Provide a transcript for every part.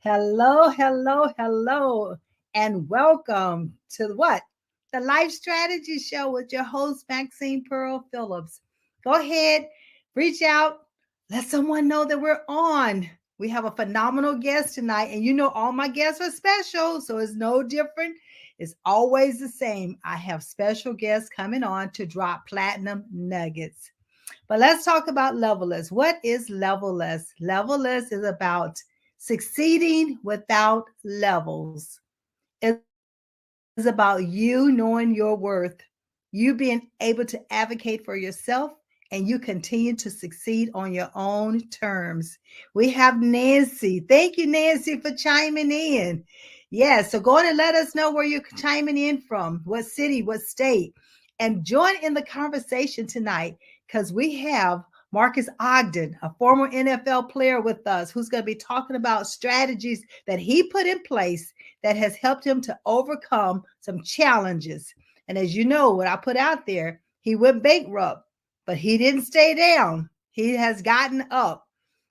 Hello, hello, hello, and welcome to what? The Life Strategy Show with your host, Maxine Pearl Phillips. Go ahead, reach out, let someone know that we're on. We have a phenomenal guest tonight, and you know all my guests are special, so it's no different. It's always the same. I have special guests coming on to drop platinum nuggets. But let's talk about levelless. What is levelless? Levelless is about succeeding without levels. It's about you knowing your worth, you being able to advocate for yourself, and you continue to succeed on your own terms. We have Nancy. Thank you, Nancy, for chiming in. Yeah, so go on and let us know where you're chiming in from, what city, what state, and join in the conversation tonight because we have Marcus Ogden, a former NFL player with us, who's going to be talking about strategies that he put in place that has helped him to overcome some challenges. And as you know, what I put out there, he went bankrupt, but he didn't stay down. He has gotten up.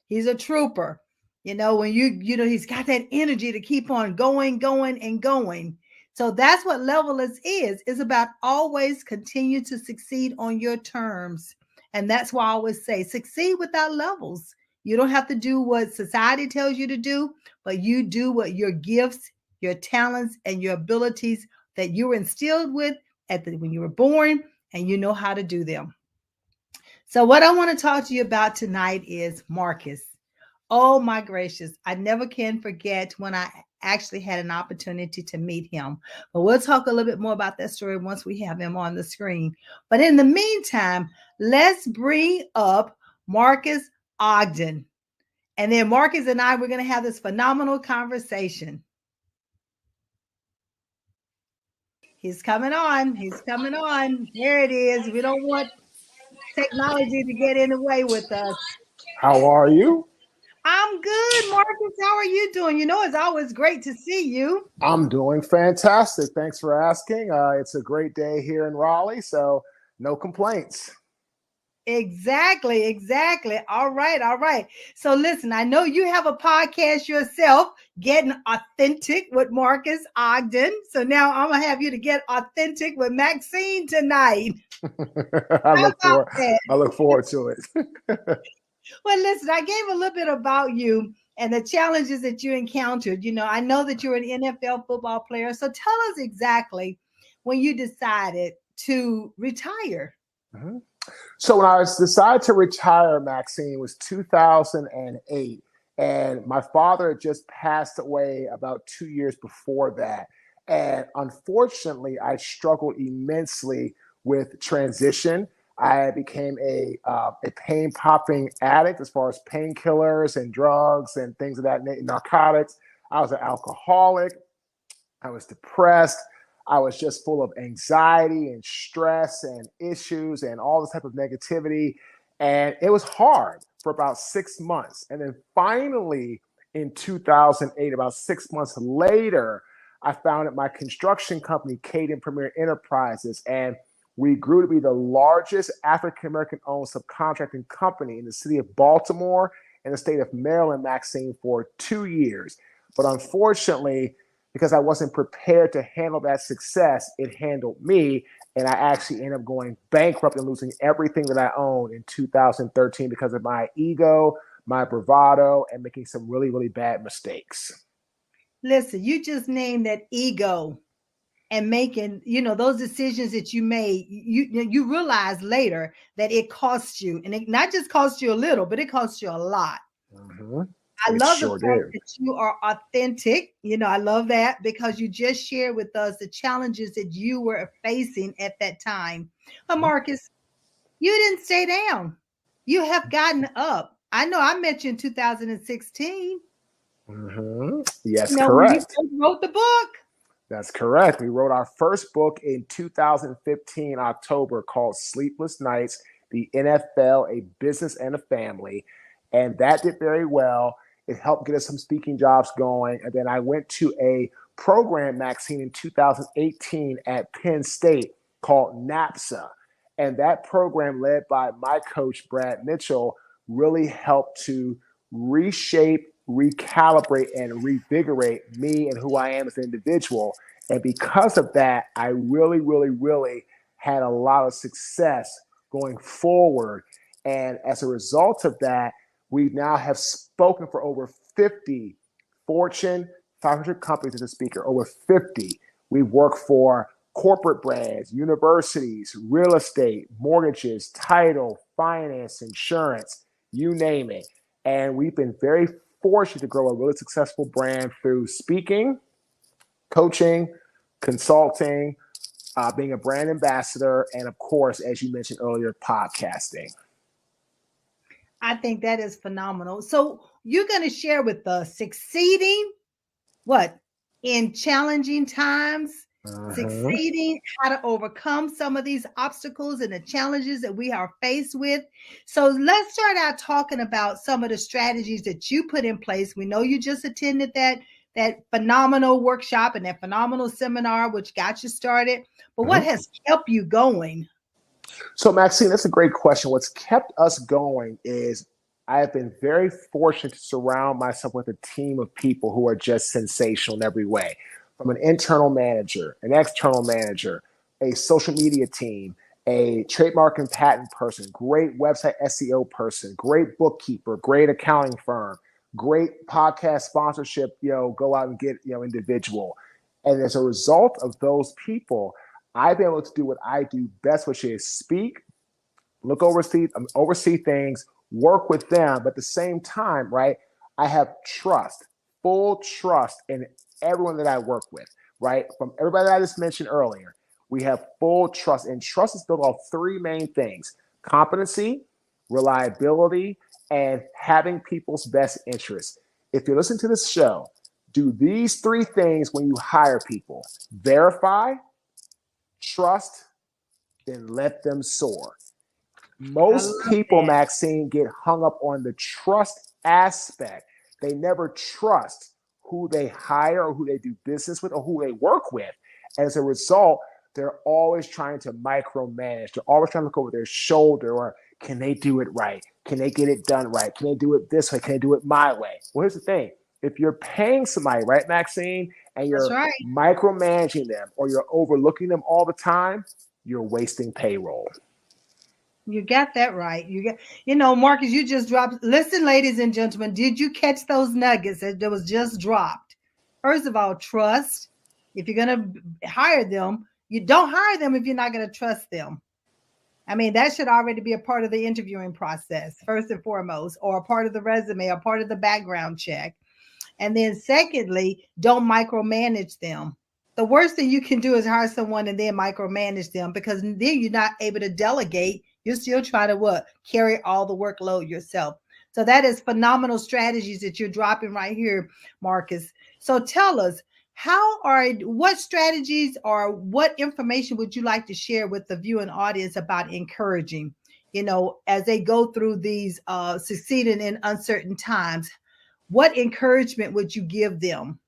He's a trooper. When he's got that energy to keep on going, going, and going. So that's what levelless is about always continue to succeed on your terms. And that's why I always say succeed without levels. You don't have to do what society tells you to do, but you do what your gifts, your talents, and your abilities that you were instilled with when you were born, and you know how to do them. So what I want to talk to you about tonight is Marcus. Oh my gracious, I never can forget when I actually had an opportunity to meet him. But we'll talk a little bit more about that story once we have him on the screen. But in the meantime, let's bring up Marcus Ogden. And then Marcus and I, we're going to have this phenomenal conversation. He's coming on. He's coming on. There it is. We don't want technology to get in the way with us. How are you? I'm good, Marcus. How are you doing? It's always great to see you. I'm doing fantastic. Thanks for asking. It's a great day here in Raleigh, so no complaints. Exactly, exactly. All right, all right. So listen, I know you have a podcast yourself, Getting Authentic with Marcus Ogden. So now I'm gonna have you to get authentic with Maxine tonight. I How look about forward. that? I look forward to it. Well, listen, I gave a little bit about you and the challenges that you encountered. I know that you're an NFL football player. So tell us exactly when you decided to retire. Mhm. So when I was decided to retire, Maxine, was 2008, and my father had just passed away about 2 years before that. And unfortunately, I struggled immensely with transition. I became a pain popping addict as far as painkillers and drugs and things of that narcotics. I was an alcoholic. I was depressed. I was just full of anxiety and stress and issues and all this type of negativity. And it was hard for about 6 months. And then finally, in 2008, about 6 months later, I founded my construction company, Caden Premier Enterprises. And we grew to be the largest African American owned subcontracting company in the city of Baltimore and the state of Maryland, Maxine, for 2 years. But unfortunately, because I wasn't prepared to handle that success, it handled me. And I actually ended up going bankrupt and losing everything that I owned in 2013 because of my ego, my bravado, and making some really, really bad mistakes. Listen, you just named that ego and making, those decisions that you made, you realize later that it cost you. And it not just cost you a little, but it cost you a lot. Mm-hmm. I It love the sure fact did. that you are authentic. I love that because you just shared with us the challenges that you were facing at that time. But Marcus, you didn't stay down. You have gotten up. I know I met you in 2016. Mm-hmm. Yes, When you correct. first wrote the book. That's correct. We wrote our first book in 2015, October, called Sleepless Nights, the NFL, a Business and a Family. And that did very well. It helped get us some speaking jobs going. And then I went to a program, Maxine, in 2018 at Penn State called NAPSA. And that program, led by my coach, Brad Mitchell, really helped to reshape recalibrate and revigorate me and who I am as an individual. And because of that, I really, really, really had a lot of success going forward. And as a result of that, we now have spoken for over 50 Fortune 500 companies as a speaker, over 50. We've worked for corporate brands, universities, real estate, mortgages, title, finance, insurance, you name it. And we've been very fortunate to grow a really successful brand through speaking, coaching, consulting, being a brand ambassador, and of course, as you mentioned earlier, podcasting. I think that is phenomenal. So you're going to share with us succeeding what in challenging times, succeeding, how to overcome some of these obstacles and the challenges that we are faced with. So let's start out talking about some of the strategies that you put in place. We know you just attended that phenomenal workshop and that phenomenal seminar, which got you started. But what has kept you going? So, Maxine, that's a great question. What's kept us going is I have been very fortunate to surround myself with a team of people who are just sensational in every way, from an internal manager, an external manager, a social media team, a trademark and patent person, great website SEO person, great bookkeeper, great accounting firm, great podcast sponsorship, go out and get, individual. And as a result of those people, I've been able to do what I do best, which is speak, oversee things, work with them. But at the same time, right, I have trust, full trust in everyone that I work with, right? From everybody that I just mentioned earlier, we have full trust. And trust is built on three main things: competency, reliability, and having people's best interests. If you're listening to this show, do these three things when you hire people: verify, trust, then let them soar. Most people, Maxine, get hung up on the trust aspect. They never trust who they hire or who they do business with or who they work with. As a result, they're always trying to micromanage. They're always trying to look over their shoulder, or can they do it right? Can they get it done right? Can they do it this way? Can they do it my way? Well, here's the thing. If you're paying somebody, right, Maxine, and you're micromanaging them or you're overlooking them all the time, you're wasting payroll. You got that right. Marcus, you just dropped. Listen, ladies and gentlemen, did you catch those nuggets that was just dropped? First of all, trust. If you're going to hire them, you don't hire them if you're not going to trust them. I mean, that should already be a part of the interviewing process, first and foremost, or a part of the resume, or part of the background check. And then secondly, don't micromanage them. The worst thing you can do is hire someone and then micromanage them, because then you're not able to delegate. You're still trying to carry all the workload yourself. So that is phenomenal strategies that you're dropping right here, Marcus. So tell us, what strategies or what information would you like to share with the viewing audience about encouraging, as they go through these succeeding in uncertain times? What encouragement would you give them?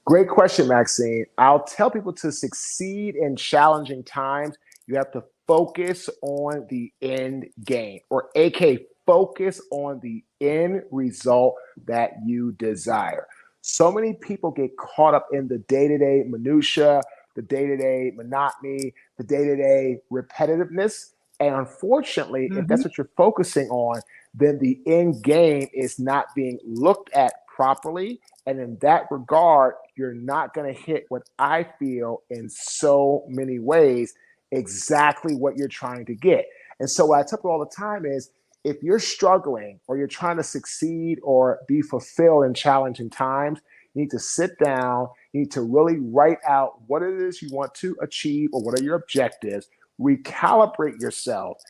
Great question, Maxine. I'll tell people to succeed in challenging times, you have to focus on the end game, or AK, focus on the end result that you desire. So many people get caught up in the day-to-day minutia, the day-to-day monotony, the day-to-day repetitiveness. And unfortunately, if that's what you're focusing on, then the end game is not being looked at properly. And in that regard, you're not going to hit what I feel in so many ways exactly what you're trying to get. And so what I tell people all the time is, if you're struggling or you're trying to succeed or be fulfilled in challenging times, you need to sit down, you need to really write out what it is you want to achieve or what are your objectives, recalibrate yourself,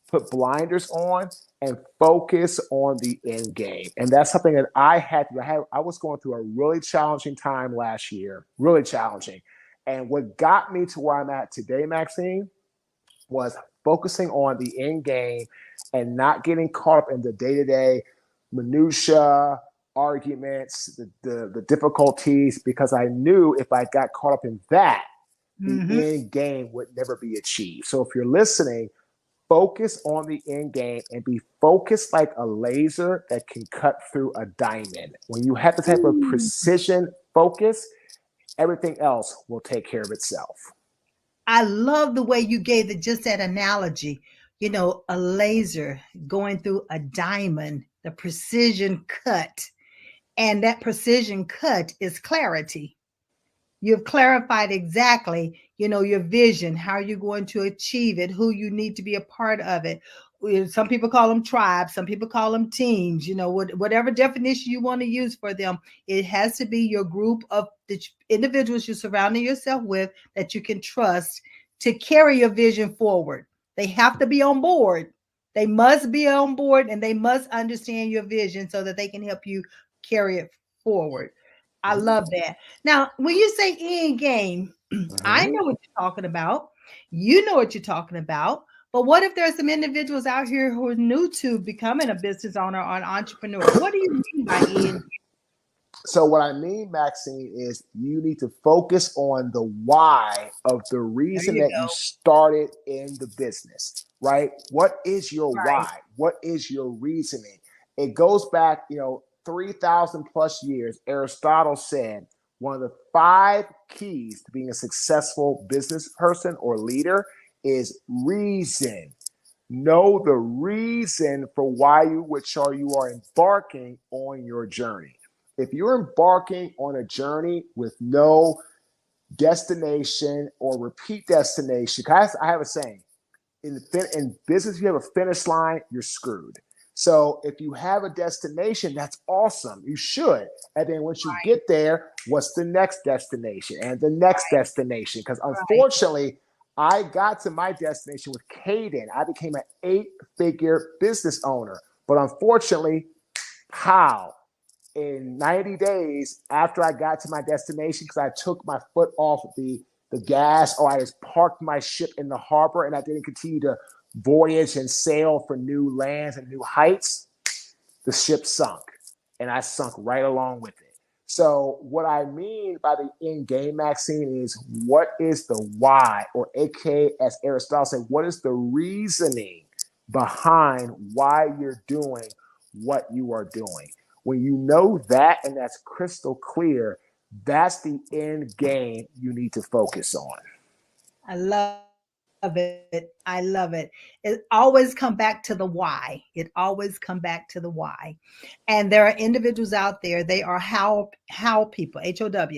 put blinders on, and focus on the end game. And that's something that I was going through a really challenging time last year, really challenging. And what got me to where I'm at today, Maxine, was focusing on the end game and not getting caught up in the day-to-day minutia, arguments, the difficulties, because I knew if I got caught up in that, the end game would never be achieved. So if you're listening, focus on the end game and be focused like a laser that can cut through a diamond. When you have the type of Ooh, precision focus, everything else will take care of itself. I love the way you gave just that analogy. A laser going through a diamond, the precision cut. And that precision cut is clarity. You've clarified exactly, your vision, how you're going to achieve it, who you need to be a part of it. Some people call them tribes, some people call them teams, whatever definition you want to use for them. It has to be your group of the individuals you're surrounding yourself with that you can trust to carry your vision forward. They have to be on board. They must be on board and they must understand your vision so that they can help you carry it forward. I Mm-hmm. love that. Now, when you say end game, I Mm-hmm. know what you're talking about. You know what you're talking about. But what if there's some individuals out here who are new to becoming a business owner or an entrepreneur? What do you mean by end? So what I mean, Maxine, is you need to focus on the why of the There reason you that you go. started in the business, right? What is your Right. why? What is your reasoning? It goes back, 3,000 plus years. Aristotle said one of the 5 keys to being a successful business person or leader is reason. Know the reason for why you are embarking on your journey. If you're embarking on a journey with no destination or repeat destination, I have a saying, in business, if you have a finish line, you're screwed. So if you have a destination, that's awesome. You should. And then once you get there, what's the next destination and the next destination? Because Right. unfortunately, I got to my destination with Caden. I became an 8-figure business owner. But unfortunately, how? In 90 days after I got to my destination, because I took my foot off the gas, or I just parked my ship in the harbor and I didn't continue to voyage and sail for new lands and new heights, the ship sunk. And I sunk right along with it. So, what I mean by the end game, Maxine, is what is the why, or AKA, as Aristotle said, what is the reasoning behind why you're doing what you are doing? When you know that and that's crystal clear, that's the end game you need to focus on. I love it. I love it. It always come back to the why. It always come back to the why. And there are individuals out there, they are how people, HOW.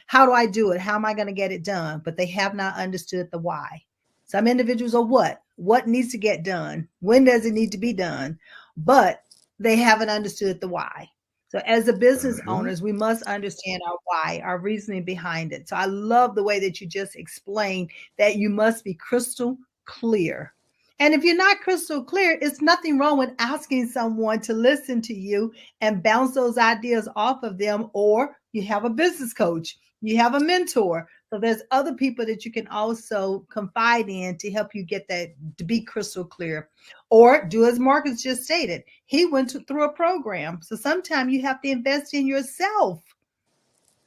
How do I do it? How am I going to get it done? But they have not understood the why. Some individuals are what? What needs to get done? When does it need to be done? But they haven't understood the why. So, as a business Mm-hmm. owners, we must understand our why, our reasoning behind it. So, I love the way that you just explained that you must be crystal clear. And if you're not crystal clear, it's nothing wrong with asking someone to listen to you and bounce those ideas off of them, or you have a business coach, you have a mentor. So there's other people that you can also confide in to help you get that to be crystal clear. Or do as Marcus just stated, he went through a program. So sometimes you have to invest in yourself.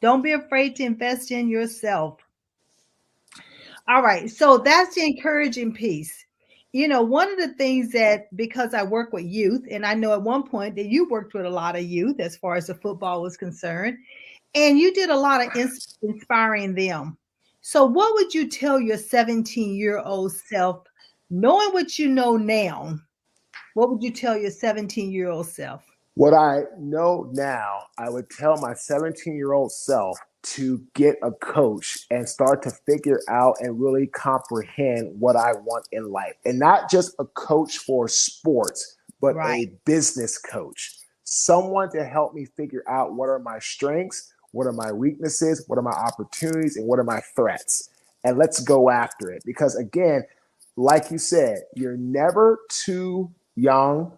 Don't be afraid to invest in yourself. All right. So that's the encouraging piece. One of the things that, because I work with youth, and I know at one point that you worked with a lot of youth as far as the football was concerned, and you did a lot of inspiring them. So, what would you tell your 17-year-old self, knowing what you know now? What would you tell your 17-year-old self? What I know now, I would tell my 17-year-old self to get a coach and start to figure out and really comprehend what I want in life. And not just a coach for sports, but Right. a business coach. Someone to help me figure out what are my strengths, what are my weaknesses, what are my opportunities, and what are my threats. And let's go after it. Because again, like you said, you're never too young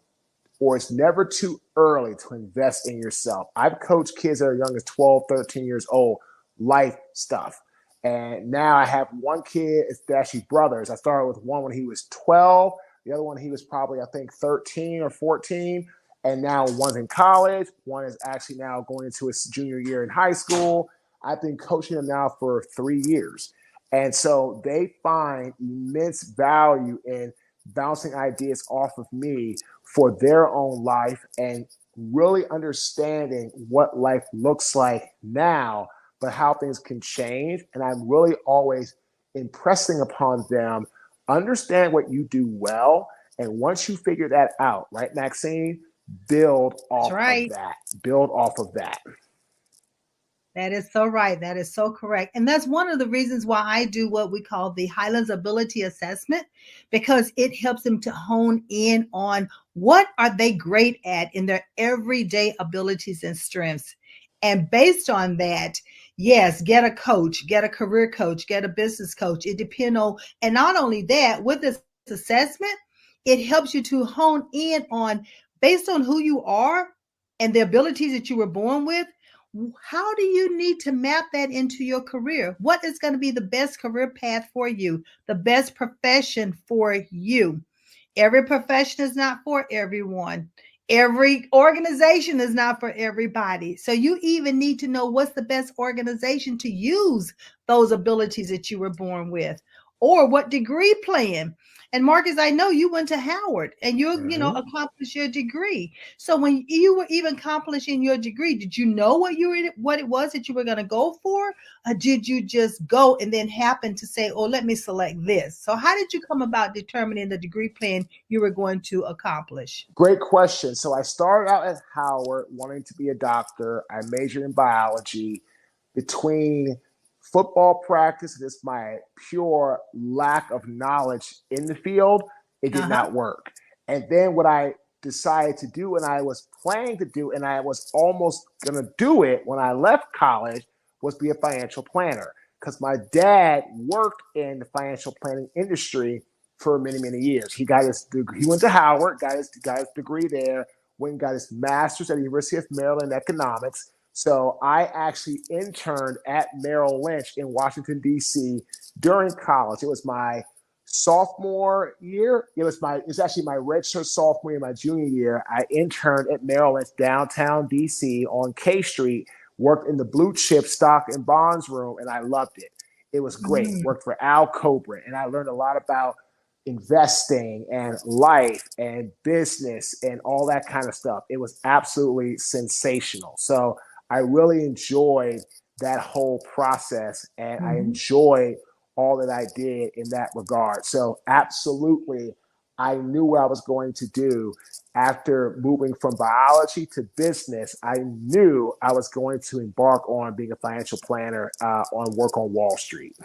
or it's never too early to invest in yourself. I've coached kids that are young as 12, 13 years old, life stuff. And now I have one kid, it's actually brothers. I started with one when he was 12, the other one he was probably, I think, 13 or 14. And now one's in college, one is actually now going into his junior year in high school. I've been coaching them now for 3 years. And so they find immense value in bouncing ideas off of me for their own life and really understanding what life looks like now, but how things can change. And I'm really always impressing upon them, understand what you do well. And once you figure that out, right, Maxine, build That's off of right. that. Build off of that. That is so right. That is so correct. And that's one of the reasons why I do what we call the Highlands Ability Assessment, because it helps them to hone in on what are they great at in their everyday abilities and strengths. And based on that, yes, get a coach, get a career coach, get a business coach. It depends on, and not only that, with this assessment, it helps you to hone in on based on who you are and the abilities that you were born with. How do you need to map that into your career? What is going to be the best career path for you, the best profession for you? Every profession is not for everyone. Every organization is not for everybody. So you even need to know what's the best organization to use those abilities that you were born with, or what degree plan. And Marcus, I know you went to Howard and you Mm-hmm. accomplished your degree. So when you were even accomplishing your degree, did you know what it was that you were going to go for? Or did you just go and then happen to say, oh, let me select this? So how did you come about determining the degree plan you were going to accomplish? Great question. So I started out at Howard wanting to be a doctor. I majored in biology. Between football practice and just my pure lack of knowledge in the field, it did Uh-huh. not work. And then what I decided to do, and I was planning to do, and I was almost going to do it when I left college, was be a financial planner. Because my dad worked in the financial planning industry for many, many years. He went to Howard, got his degree there, went and got his master's at the University of Maryland in economics. So I actually interned at Merrill Lynch in Washington, D.C. during college. It was my sophomore year. It's actually my redshirt sophomore year, my junior year. I interned at Merrill Lynch downtown D.C. on K Street, worked in the blue chip stock and bonds room, and I loved it. It was great. Mm. Worked for Al Cobra, and I learned a lot about investing and life and business and all that kind of stuff. It was absolutely sensational. So I really enjoyed that whole process, and I Mhm. enjoyed all that I did in that regard. So absolutely, I knew what I was going to do after moving from biology to business. I knew I was going to embark on being a financial planner on work on Wall Street.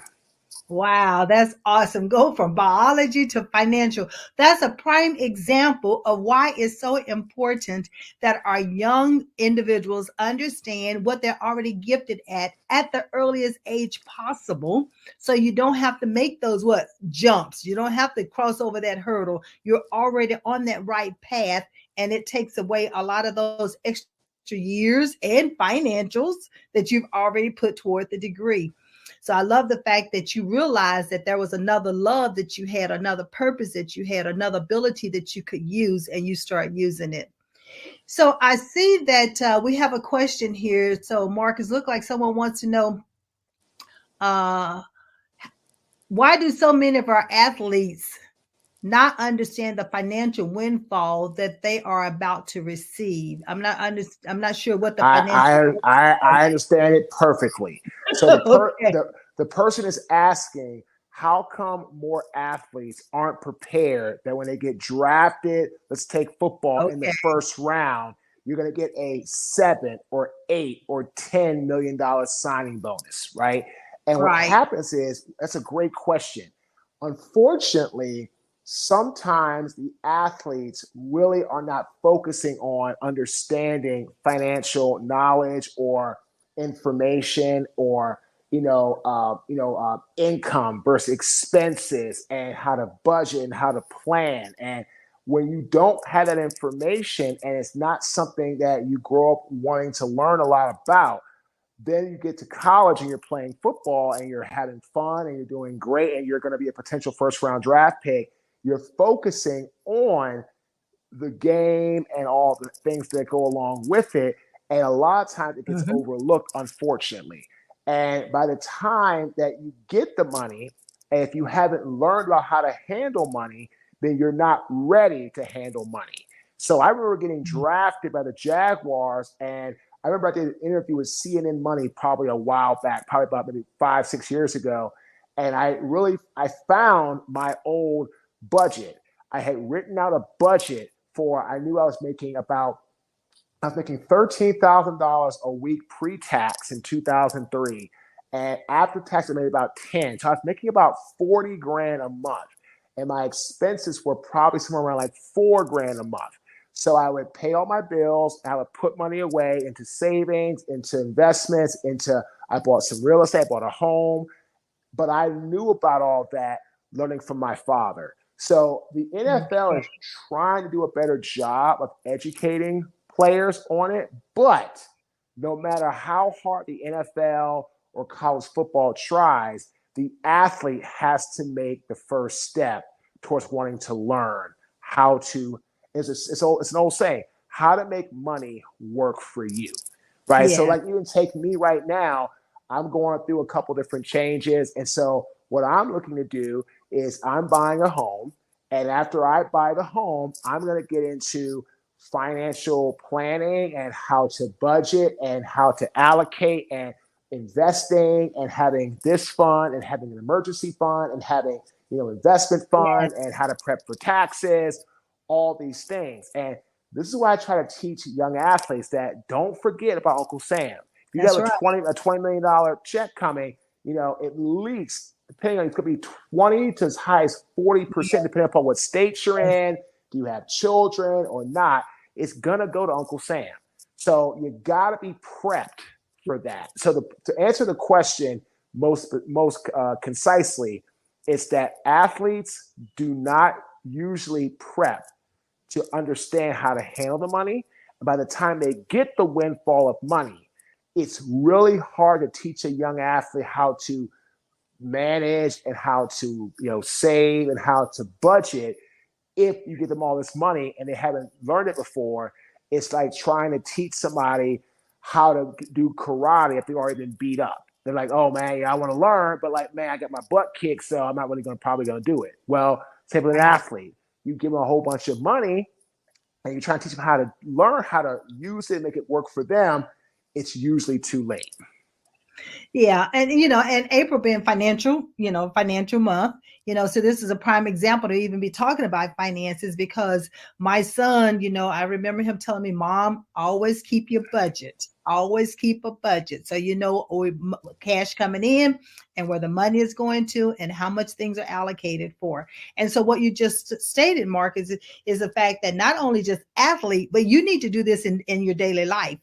Wow, that's awesome. Go from biology to financial. That's a prime example of why it's so important that our young individuals understand what they're already gifted at the earliest age possible. So you don't have to make those what jumps. You don't have to cross over that hurdle. You're already on that right path, and it takes away a lot of those extra years and financials that you've already put toward the degree. So I love the fact that you realized that there was another love that you had, another purpose that you had, another ability that you could use, and you start using it. So I see that we have a question here. So Marcus, look like someone wants to know uh, why do so many of our athletes not understand the financial windfall that they are about to receive? I'm not sure what the financial I understand it perfectly. So okay. the person is asking, how come more athletes aren't prepared that when they get drafted, let's take football in the Okay. first round, you're going to get a 7 or 8 or $10 million signing bonus, right? And what Right. happens is, that's a great question. Unfortunately, sometimes the athletes really are not focusing on understanding financial knowledge or information, or income versus expenses, and how to budget and how to plan. And when you don't have that information, and it's not something that you grow up wanting to learn a lot about, then you get to college and you're playing football and you're having fun and you're doing great and you're going to be a potential first round draft pick. You're focusing on the game and all the things that go along with it. And a lot of times it gets Mhm. overlooked, unfortunately. And by the time that you get the money, and if you haven't learned about how to handle money, then you're not ready to handle money. So I remember getting drafted by the Jaguars, and I remember I did an interview with CNN Money probably a while back, probably about maybe 5-6 years ago. And I found my old budget. I had written out a budget I knew I was making $13,000 a week pre-tax in 2003. And after tax, I made about 10. So I was making about 40 grand a month. And my expenses were probably somewhere around like 4 grand a month. So I would pay all my bills. I would put money away into savings, into investments, I bought some real estate, I bought a home. But I knew about all that learning from my father. So the NFL is trying to do a better job of educating players on it. But no matter how hard the NFL or college football tries, the athlete has to make the first step towards wanting to learn how to, it's an old saying, how to make money work for you, right? So like even take me right now, I'm going through a couple different changes. And so what I'm looking to do is I'm buying a home. And after I buy the home, I'm going to get into financial planning and how to budget and how to allocate and investing and having this fund and having an emergency fund and having, investment fund and how to prep for taxes, all these things. And this is why I try to teach young athletes that don't forget about Uncle Sam. If you have a $20 million check coming, at least, depending on, it could be 20 to as high as 40%, depending upon what state you're in. Do you have children or not? It's going to go to Uncle Sam. So you got to be prepped for that. So to answer the question most concisely, it's that athletes do not usually prep to understand how to handle the money. And by the time they get the windfall of money, it's really hard to teach a young athlete how to manage and how to save and how to budget. If you give them all this money and they haven't learned it before, it's like trying to teach somebody how to do karate if they've already been beat up. They're like, oh man, I want to learn, but like, man, I got my butt kicked, so I'm not really probably gonna do it. Well, same with an athlete. You give them a whole bunch of money and you try to teach them how to learn how to use it and make it work for them, it's usually too late. Yeah. And, and April being financial month, so this is a prime example to even be talking about finances because my son, I remember him telling me, Mom, always keep your budget, always keep a budget. So, cash coming in and where the money is going to and how much things are allocated for. And so what you just stated, Mark, is the fact that not only just athlete, but you need to do this in your daily life.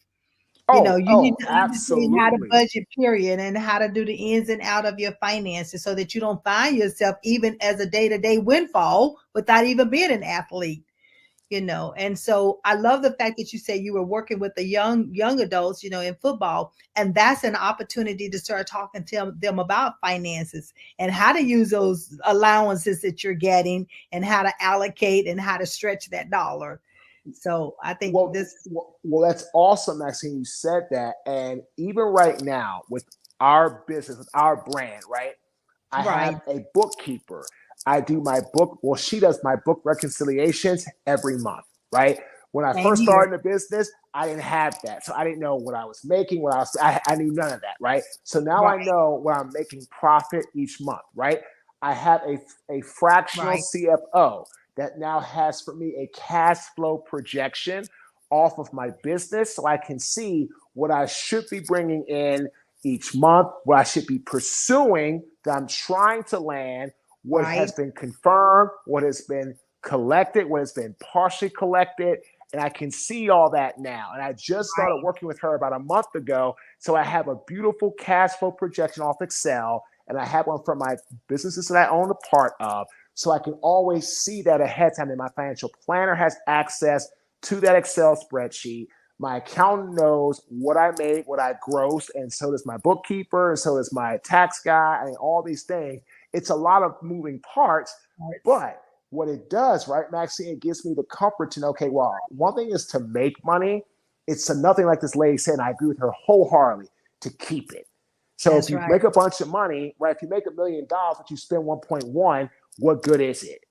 You need to understand how to budget, period, and how to do the ins and out of your finances so that you don't find yourself even as a day-to-day windfall without even being an athlete, And so I love the fact that you say you were working with the young adults, in football, and that's an opportunity to start talking to them about finances and how to use those allowances that you're getting and how to allocate and how to stretch that dollar. So I think that's awesome, Maxine. You said that. And even right now with our business, with our brand, right? I have a bookkeeper. I do my book. Well, she does my book reconciliations every month, right? When I first started in the business, I didn't have that. So I didn't know what I was making, I knew none of that, right? So now I know what I'm making profit each month, right? I have a fractional CFO that now has for me a cash flow projection off of my business so I can see what I should be bringing in each month, what I should be pursuing that I'm trying to land, what has been confirmed, what has been collected, what has been partially collected. And I can see all that now. And I just started working with her about a month ago. So I have a beautiful cash flow projection off Excel, and I have one for my businesses that I own a part of. So I can always see that ahead of time. And my financial planner has access to that Excel spreadsheet. My accountant knows what I made, what I grossed, and so does my bookkeeper, and so does my tax guy, and all these things. It's a lot of moving parts, but what it does, right, Maxine, it gives me the comfort to know, okay, well, one thing is to make money. It's another thing, like this lady said, and I agree with her wholeheartedly, to keep it. So if you make a bunch of money, right, if you make $1 million, but you spend 1.1, what good is it?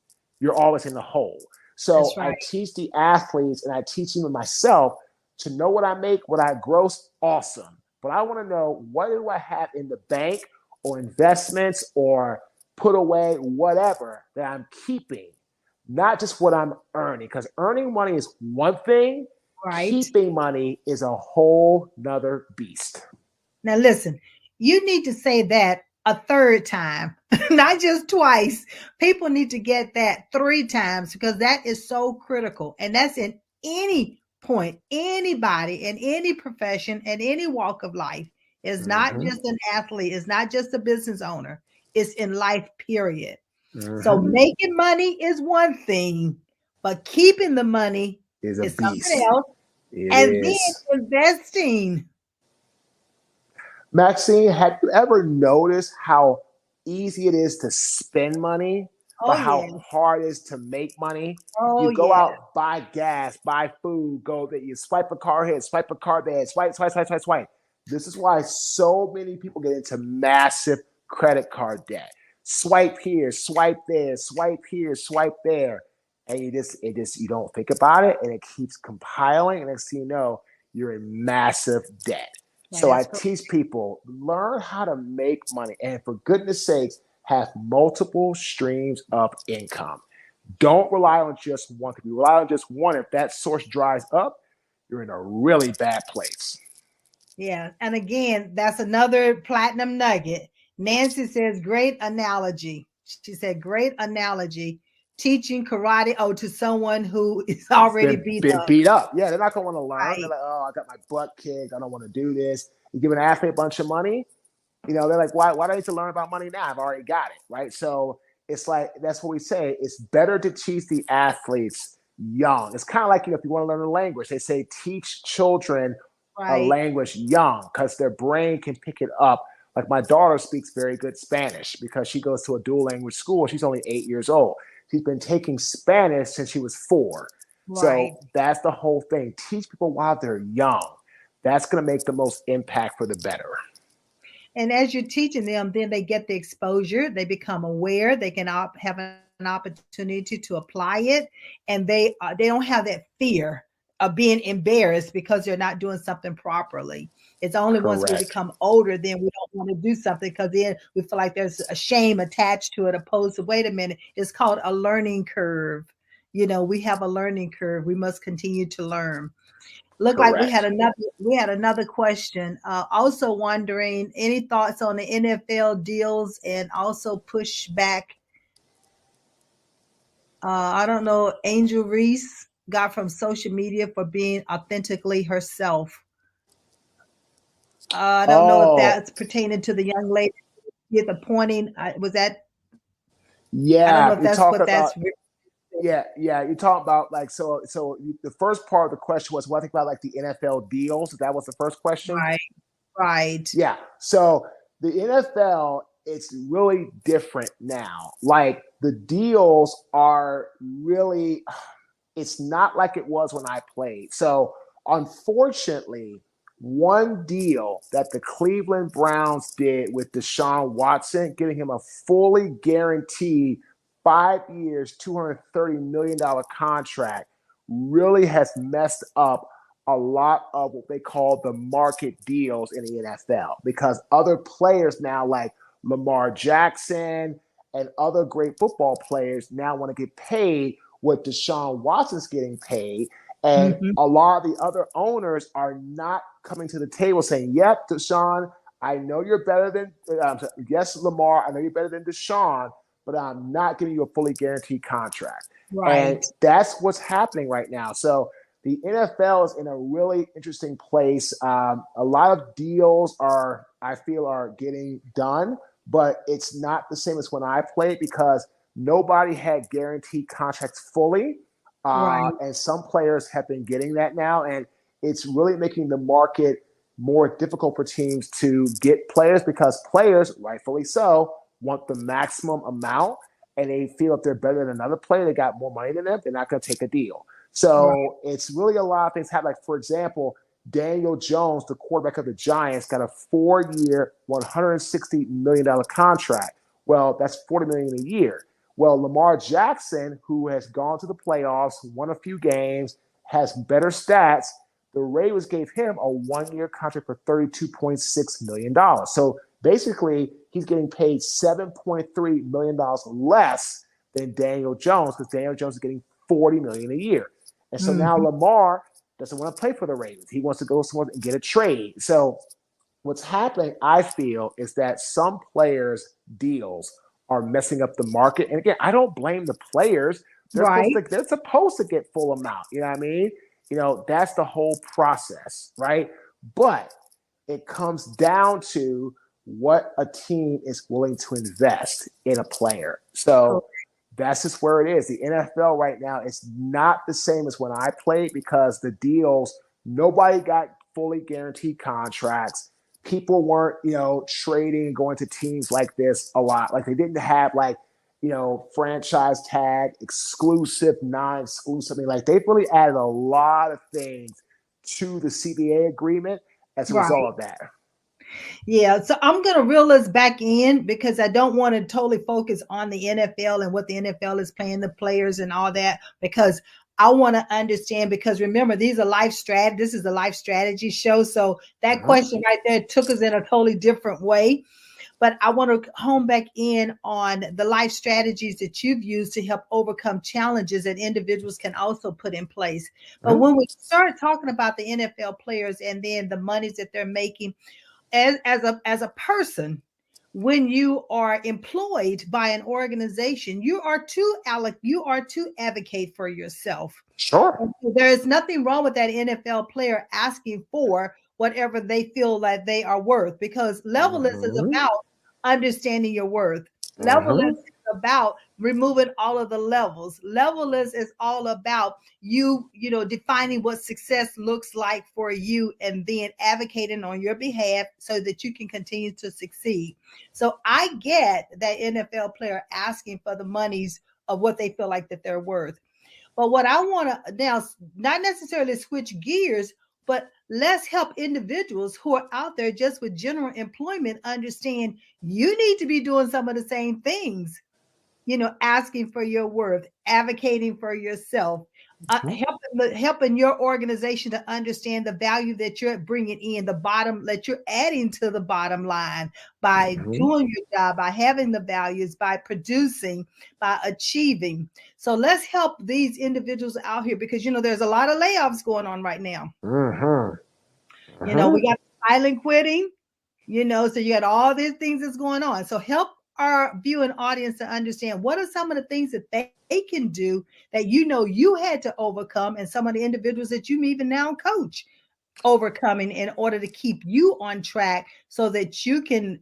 you're always in the hole. So That's I right. teach the athletes and I teach even myself to know what I make, what I gross, awesome. But I want to know, what do I have in the bank or investments or put away, whatever that I'm keeping, not just what I'm earning. Because earning money is one thing, Right. keeping money is a whole nother beast. Now, listen, you need to say that a third time, not just twice. People need to get that three times because that is so critical. And that's in any point, anybody in any profession and any walk of life. Is not Mm-hmm. just an athlete, it's not just a business owner, it's in life, period. So Mm-hmm. making money is one thing, but keeping the money Is a is something beast. else. It And then is. investing. Maxine, have you ever noticed how easy it is to spend money, Oh, but how yes. hard it is to make money? Oh, You go yes. out, buy gas, buy food, go that you swipe a card here, swipe a card there, swipe, swipe, swipe, swipe, swipe. This is why so many people get into massive credit card debt. Swipe here, swipe there, swipe here, swipe there. And you don't think about it, and it keeps compiling, and next thing you know, you're in massive debt. That So I is correct. teach people, learn how to make money, and for goodness sakes, have multiple streams of income. Don't rely on just one. If you rely on just one, if that source dries up, you're in a really bad place. Yeah. And again, that's another platinum nugget. Nancy says, great analogy. She said, great analogy. Teaching karate, oh, to someone who is It's already beat been up. beat up. Yeah, they're not gonna want to learn. They're Right. like, oh, I got my butt kicked. I don't want to do this. You give an athlete a bunch of money, they're like, why do I need to learn about money now? I've already got it, right? So it's like, that's what we say. It's better to teach the athletes young. It's kind of like, if you want to learn a language, they say teach children a Right. language young because their brain can pick it up. Like my daughter speaks very good Spanish because she goes to a dual language school. She's only 8 years old. She's been taking Spanish since she was 4. Right. So that's the whole thing. Teach people while they're young. That's going to make the most impact for the better. And as you're teaching them, then they get the exposure, they become aware, they can have an opportunity to apply it, and they don't have that fear of being embarrassed because they're not doing something properly. It's only once we Correct. become older then we don't want to do something because then we feel like there's a shame attached to it, opposed to, wait a minute, it's called a learning curve. We have a learning curve. We must continue to learn. Look like Correct. we had another question. Also wondering, any thoughts on the NFL deals and also pushback? I don't know. Angel Reese got from social media for being authentically herself. I don't know if Oh, that's pertaining to the young lady with appointing. Was that? I don't know yeah. if You're that's talking what about, that's. yeah. You're talking about like, the first part of the question was what I think about like the NFL deals. That was the first question. Right. Right. Yeah. So the NFL, it's really different now. Like the deals are really, it's not like it was when I played. So unfortunately, one deal that the Cleveland Browns did with Deshaun Watson, giving him a fully guaranteed 5 years, $230 million contract, really has messed up a lot of what they call the market deals in the NFL because other players now, like Lamar Jackson and other great football players, now want to get paid what Deshaun Watson's getting paid. And Hmm. a lot of the other owners are not coming to the table saying, yep, Deshaun, I know you're better than, yes, Lamar, I know you're better than Deshaun, but I'm not giving you a fully guaranteed contract. And Right. that's what's happening right now. So the NFL is in a really interesting place. A lot of deals I feel, are getting done, but it's not the same as when I played because nobody had guaranteed contracts fully. Right. And some players have been getting that now. And it's really making the market more difficult for teams to get players because players, rightfully so, want the maximum amount. And they feel if they're better than another player, they got more money than them, they're not going to take a deal. Right. So it's really a lot of things happen. Like, for example, Daniel Jones, the quarterback of the Giants, got a 4-year, $160 million contract. Well, that's $40 million a year. Well, Lamar Jackson, who has gone to the playoffs, won a few games, has better stats, the Ravens gave him a 1-year contract for $32.6 million. So basically, he's getting paid $7.3 million less than Daniel Jones, because Daniel Jones is getting $40 million a year. And so now Mhm. Lamar doesn't want to play for the Ravens. He wants to go somewhere and get a trade. So what's happening, I feel, is that some players' deals are messing up the market. And again, I don't blame the players. Right. They're supposed to get full amount. You know what I mean? That's the whole process, right? But it comes down to what a team is willing to invest in a player. So that's just where it is. The NFL right now is not the same as when I played, because the deals, nobody got fully guaranteed contracts. People weren't, trading, going to teams like this a lot. Like, they didn't have franchise tag, exclusive, non-exclusive. I mean, like, they've really added a lot of things to the CBA agreement as a Right. result of that. Yeah, so I'm going to reel us back in because I don't want to totally focus on the NFL and what the NFL is playing, the players and all that, because I want to understand, because remember, this is a life strategy show. So that question right there took us in a totally different way. But I want to hone back in on the life strategies that you've used to help overcome challenges that individuals can also put in place. But when we start talking about the NFL players and then the monies that they're making, as a person, when you are employed by an organization, you are to advocate for yourself. Sure. There is nothing wrong with that NFL player asking for whatever they feel that they are worth, because levelness is about understanding your worth. Levelness is about removing all of the levels. Levelness is all about defining what success looks like for you and then advocating on your behalf so that you can continue to succeed. So I get that NFL player asking for the monies of what they feel like that they're worth. But what I want to now, not necessarily switch gears, but let's help individuals who are out there just with general employment understand you need to be doing some of the same things, asking for your worth, advocating for yourself, helping your organization to understand the value that you're bringing in, the bottom that you're adding to the bottom line by doing your job, by having the values, by producing, by achieving. So let's help these individuals out here, because there's a lot of layoffs going on right now. We got silent quitting. So you got all these things that's going on. So help our viewing audience to understand what are some of the things that they can do that you had to overcome, and some of the individuals that you even now coach overcoming in order to keep you on track so that you can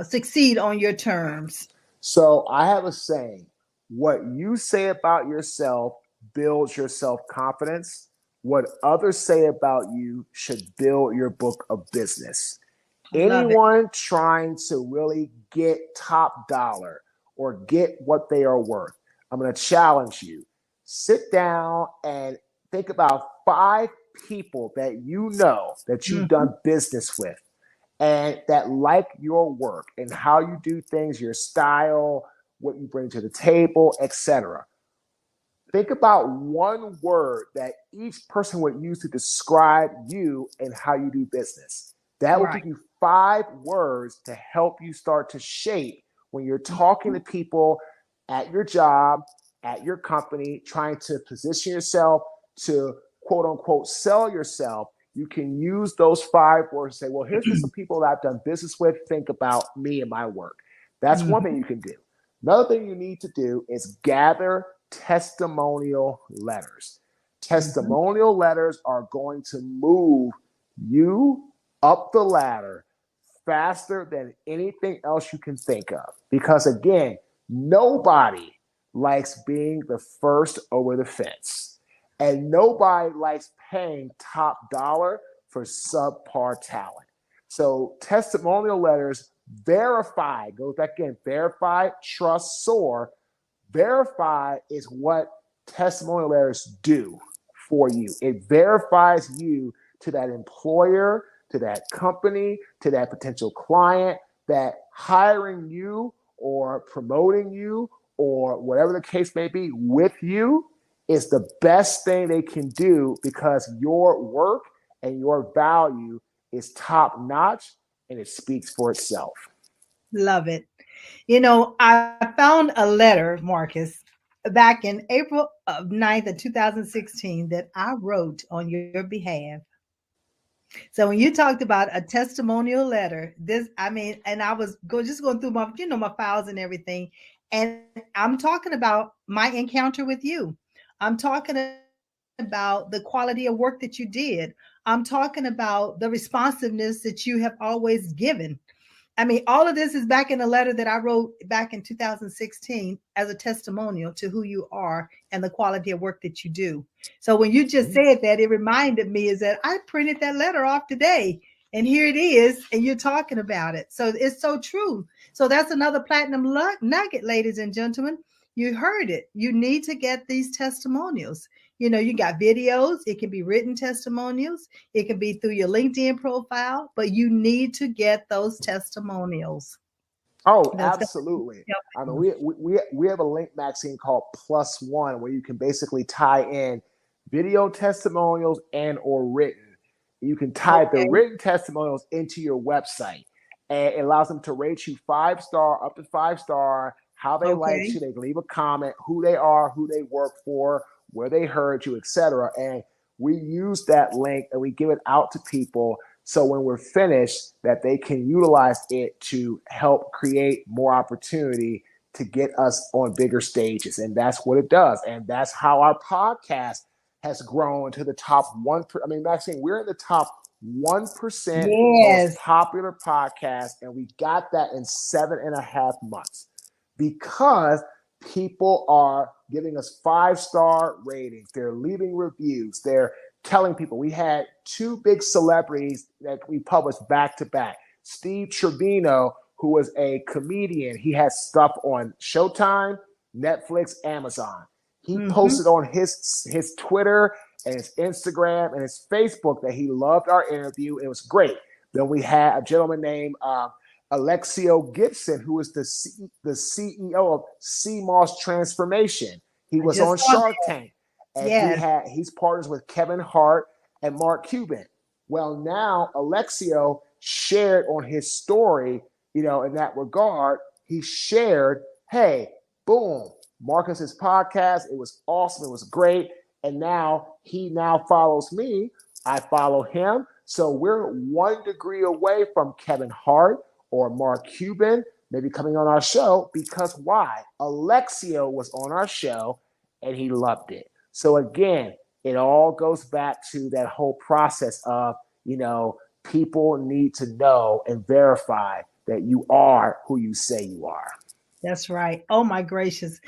succeed on your terms. So I have a saying: what you say about yourself builds your self-confidence. What others say about you should build your book of business. I love it. Anyone trying to really get top dollar or get what they are worth, I'm going to challenge you. Sit down and think about 5 people that you know that you've done business with and that like your work and how you do things, your style, what you bring to the table, etc. Think about one word that each person would use to describe you and how you do business. That will Right. give you 5 words to help you start to shape when you're talking to people at your job, at your company, trying to position yourself to quote unquote sell yourself. You can use those 5 words to say, well, here's some people that I've done business with. Think about me and my work. That's one thing you can do. Another thing you need to do is gather testimonial letters. Testimonial letters are going to move you up the ladder faster than anything else you can think of. Because again, nobody likes being the first over the fence. And nobody likes paying top dollar for subpar talent. So testimonial letters, verify, goes back again, verify, trust, soar. Verify is what testimonial letters do for you. It verifies you to that employer, to that company, to that potential client, that hiring you or promoting you or whatever the case may be with you is the best thing they can do, because your work and your value is top notch and it speaks for itself. Love it. I found a letter, Marcus, back in April of 9th of 2016 that I wrote on your behalf. So when you talked about a testimonial letter, and I was just going through my files and everything, and I'm talking about my encounter with you. I'm talking about the quality of work that you did. I'm talking about the responsiveness that you have always given. All of this is back in a letter that I wrote back in 2016 as a testimonial to who you are and the quality of work that you do. So when you just said that, it reminded me is that I printed that letter off today and here it is, and you're talking about it. So it's so true. So that's another platinum nugget, ladies and gentlemen. You heard it. You need to get these testimonials. You got videos, it can be written testimonials, it can be through your LinkedIn profile, but you need to get those testimonials. Oh, That's absolutely. I mean, we have a link, Maxine, called Plus One, where you can basically tie in video testimonials and or written. You can tie the okay. written testimonials into your website, and it allows them to rate you 5-star, up to 5-star, how they like Okay. you. They can leave a comment, who they are, who they work for, where they heard you, etc. And we use that link and we give it out to people, so when we're finished, that they can utilize it to help create more opportunity to get us on bigger stages. And that's what it does. And that's how our podcast has grown to the top 1%. I mean, Maxine, we're in the top 1% most Yes. popular podcast. And we got that in 7.5 months, because people are giving us 5-star ratings. They're leaving reviews. They're telling people. We had 2 big celebrities that we published back to back. Steve Trevino, who was a comedian, he has stuff on Showtime, Netflix, Amazon. He posted on his Twitter and his Instagram and his Facebook that he loved our interview. It was great. Then we had a gentleman named Alexio Gibson, who is the CEO of CMOS Transformation. He was on Shark Tank. And Yes. he's partners with Kevin Hart and Mark Cuban. Well, now Alexio shared on his story, in that regard, he shared, hey, boom, Marcus's podcast. It was awesome. It was great. And now he follows me. I follow him. So we're 1 degree away from Kevin Hart or Mark Cuban maybe coming on our show, because why? Alexio was on our show and he loved it. So again, it all goes back to that whole process of, people need to know and verify that you are who you say you are. That's right. Oh my gracious.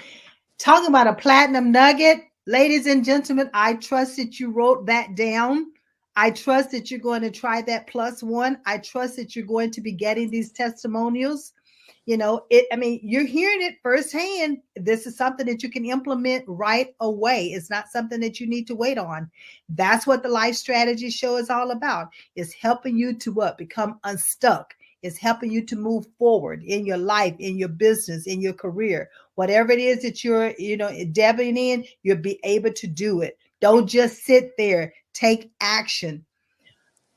Talking about a platinum nugget, ladies and gentlemen, I trust that you wrote that down. I trust that you're going to try that plus one. I trust that you're going to be getting these testimonials. You're hearing it firsthand. This is something that you can implement right away. It's not something that you need to wait on. That's what the Life Strategy Show is all about. It's helping you to become unstuck. It's helping you to move forward in your life, in your business, in your career. Whatever it is that you're, dabbling in, you'll be able to do it. Don't just sit there. Take action.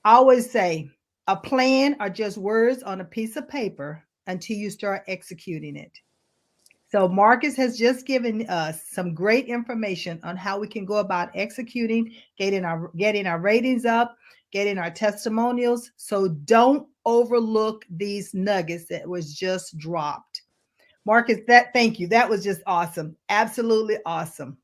I always say a plan are just words on a piece of paper until you start executing it. So Marcus has just given us some great information on how we can go about executing, getting our ratings up, getting our testimonials. So don't overlook these nuggets that was just dropped. Marcus, thank you. That was just awesome. Absolutely awesome.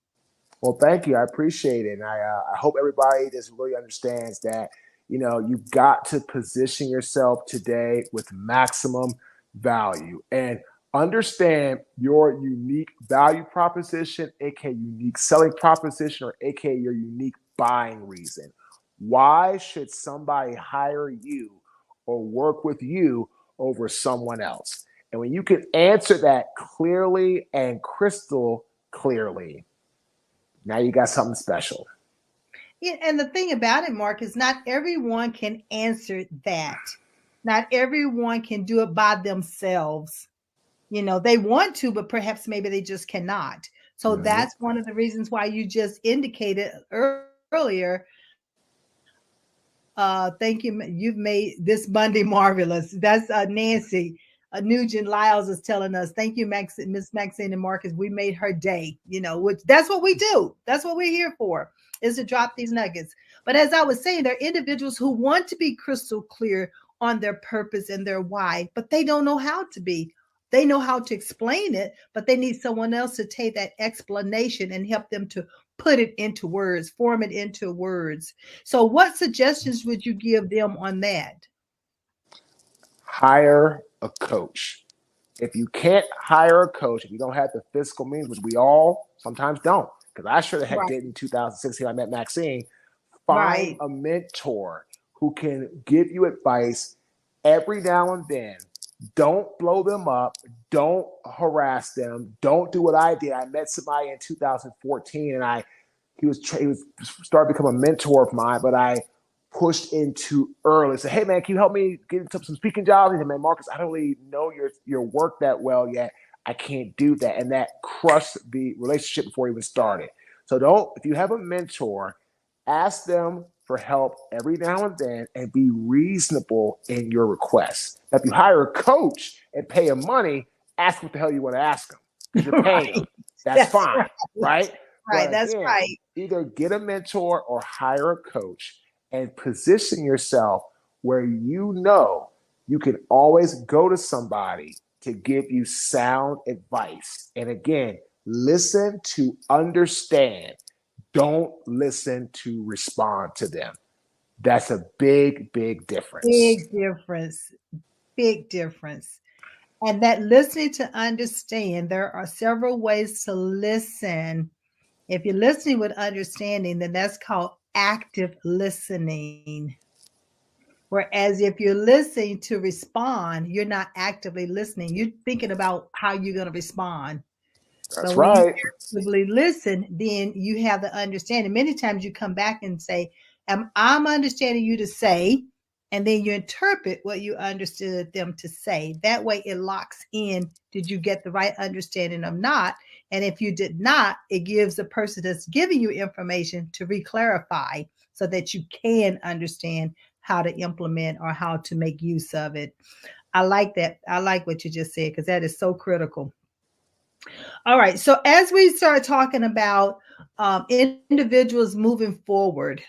Well, thank you. I appreciate it. And I hope everybody just really understands that, you've got to position yourself today with maximum value and understand your unique value proposition, aka unique selling proposition, or aka your unique buying reason. Why should somebody hire you or work with you over someone else? And when you can answer that clearly and crystal clearly, now you got something special. Yeah, and the thing about it, Mark, is not everyone can answer that. Not everyone can do it by themselves. They want to, but perhaps maybe they just cannot. So Mhm. that's one of the reasons why you just indicated earlier. Thank you. You've made this Monday marvelous. That's Nancy. Nugent Lyles is telling us, thank you, Miss Maxine and Marcus. We made her day, which that's what we do. That's what we're here for, is to drop these nuggets. But as I was saying, there are individuals who want to be crystal clear on their purpose and their why, but they don't know how to be. They know how to explain it, but they need someone else to take that explanation and help them to put it into words, form it into words. So, what suggestions would you give them on that? Hire a coach. If you can't hire a coach, if you don't have the fiscal means, which we all sometimes don't, because I sure the heck Right, did in 2016, I met Maxine, find right. a mentor who can give you advice every now and then. Don't blow them up. Don't harass them. Don't do what I did. I met somebody in 2014, and he was started to become a mentor of mine, but I pushed in too early. Said, "Hey man, can you help me get into some speaking jobs?" He said, "Man, Marcus, I don't really know your work that well yet. I can't do that," and that crushed the relationship before it even started. So don't. If you have a mentor, ask them for help every now and then, and be reasonable in your requests. Now, if you hire a coach and pay him money, ask what the hell you want to ask him because you're paying Right. him. That's That's fine, right. right? Right. But That's again, right. either get a mentor or hire a coach and position yourself where you know you can always go to somebody to give you sound advice. And again, listen to understand. Don't listen to respond to them. That's a big, big difference. Big difference. Big difference. And that listening to understand, there are several ways to listen. If you're listening with understanding, then that's called active listening. Whereas if you're listening to respond, you're not actively listening. You're thinking about how you're going to respond. That's But when you right. actively listen, then you have the understanding. Many times you come back and say, I'm understanding you to say, and then you interpret what you understood them to say. That way it locks in. Did you get the right understanding or not? And if you did not, it gives the person that's giving you information to re-clarify so that you can understand how to implement or how to make use of it. I like that. I like what you just said because that is so critical. All right. So as we start talking about individuals moving forward,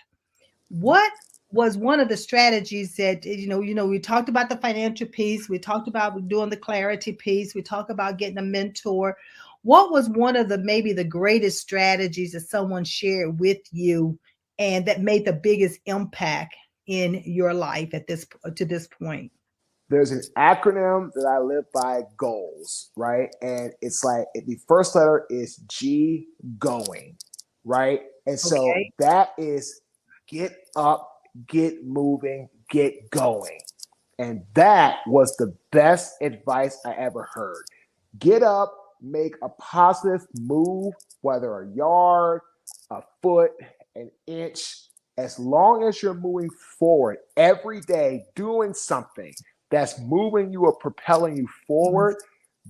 what was one of the strategies that we talked about the financial piece, we talked about doing the clarity piece, we talked about getting a mentor. What was one of the maybe the greatest strategies that someone shared with you and that made the biggest impact in your life at this to this point? There's an acronym that I live by, goals, right? And it's like the first letter is G, going, right? And so Okay. that is get up, get moving, get going. And that was the best advice I ever heard. Get up, make a positive move, whether a yard, a foot, an inch, as long as you're moving forward every day, doing something that's moving you or propelling you forward,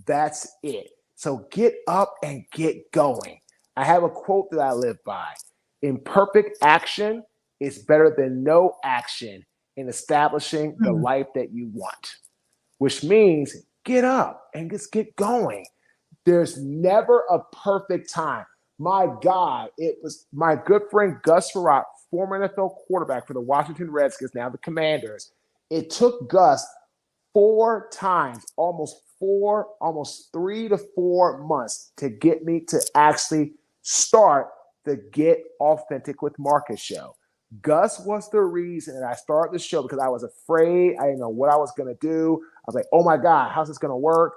that's it. So get up and get going. I have a quote that I live by: imperfect action is better than no action in establishing the Mm. life that you want, which means get up and just get going. There's never a perfect time. My God, it was my good friend Gus Farrat, former NFL quarterback for the Washington Redskins, now the Commanders. It took Gus 4 times, almost 3 to 4 months to get me to actually start the Get Authentic with Marcus show. Gus was the reason that I started the show because I was afraid. I didn't know what I was going to do. I was like, oh my God, how's this going to work?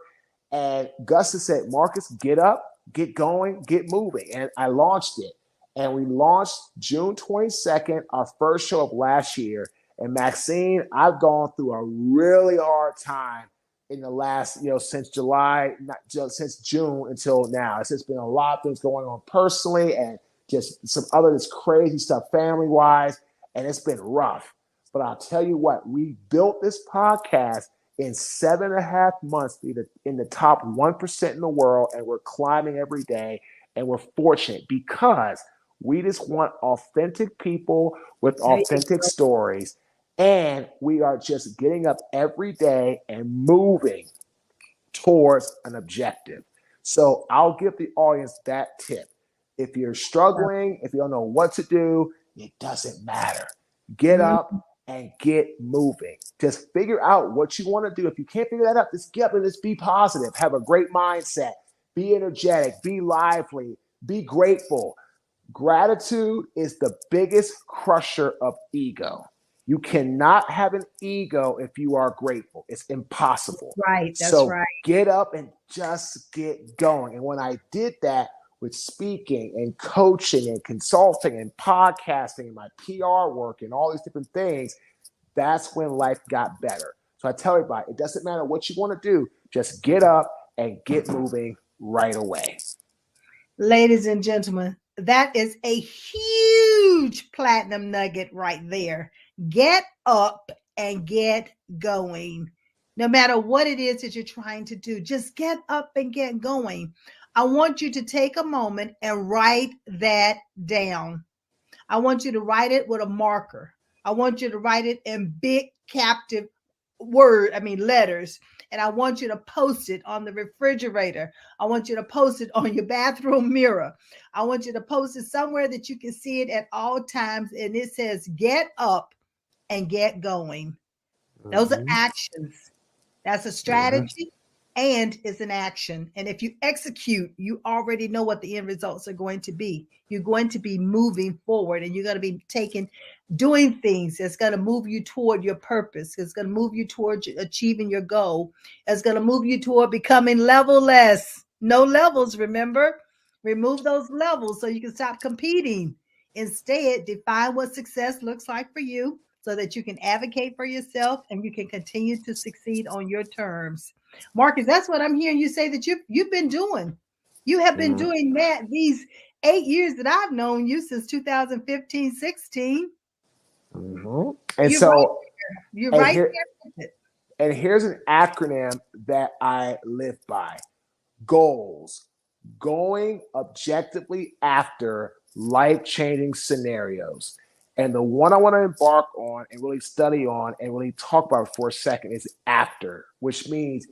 And Gus has said, Marcus, get up, get going, get moving. And I launched it. And we launched June 22nd, our first show of last year. And Maxine, I've gone through a really hard time in the last, since July, not just since June until now. It's just been a lot of things going on personally and just some other this crazy stuff family-wise. And it's been rough. But I'll tell you what, we built this podcast in 7.5 months be in the top 1% in the world, and we're climbing every day. And we're fortunate because we just want authentic people with authentic stories. And we are just getting up every day and moving towards an objective. So I'll give the audience that tip. If you're struggling, if you don't know what to do, it doesn't matter. Get up and get moving. Just figure out what you want to do. If you can't figure that out, just get up and just be positive. Have a great mindset. Be energetic. Be lively. Be grateful. Gratitude is the biggest crusher of ego. You cannot have an ego if you are grateful. It's impossible. Right. That's so right. Get up and just get going. And when I did that with speaking and coaching and consulting and podcasting and my PR work and all these different things, that's when life got better. So I tell everybody, it doesn't matter what you want to do. Just get up and get moving right away. Ladies and gentlemen, that is a huge platinum nugget right there. Get up and get going. No matter what it is that you're trying to do, just get up and get going. I want you to take a moment and write that down. I want you to write it with a marker. I want you to write it in big captive letters. And I want you to post it on the refrigerator. I want you to post it on your bathroom mirror. I want you to post it somewhere that you can see it at all times. And it says, get up and get going. Those are actions. That's a strategy and it's an action. And if you execute, you already know what the end results are going to be. You're going to be moving forward and you're going to be doing things that's going to move you toward your purpose. It's going to move you towards achieving your goal. It's going to move you toward becoming level-less. No levels, remember? Remove those levels so you can stop competing. Instead, define what success looks like for you so that you can advocate for yourself and you can continue to succeed on your terms. Marcus, that's what I'm hearing you say that you've been doing. You have been doing that these 8 years that I've known you, since 2015, 16. And you're so right you're right there with it. And here's an acronym that I live by: goals, going objectively after life-changing scenarios. And the one I want to embark on and really study on and really talk about for a second is after, which means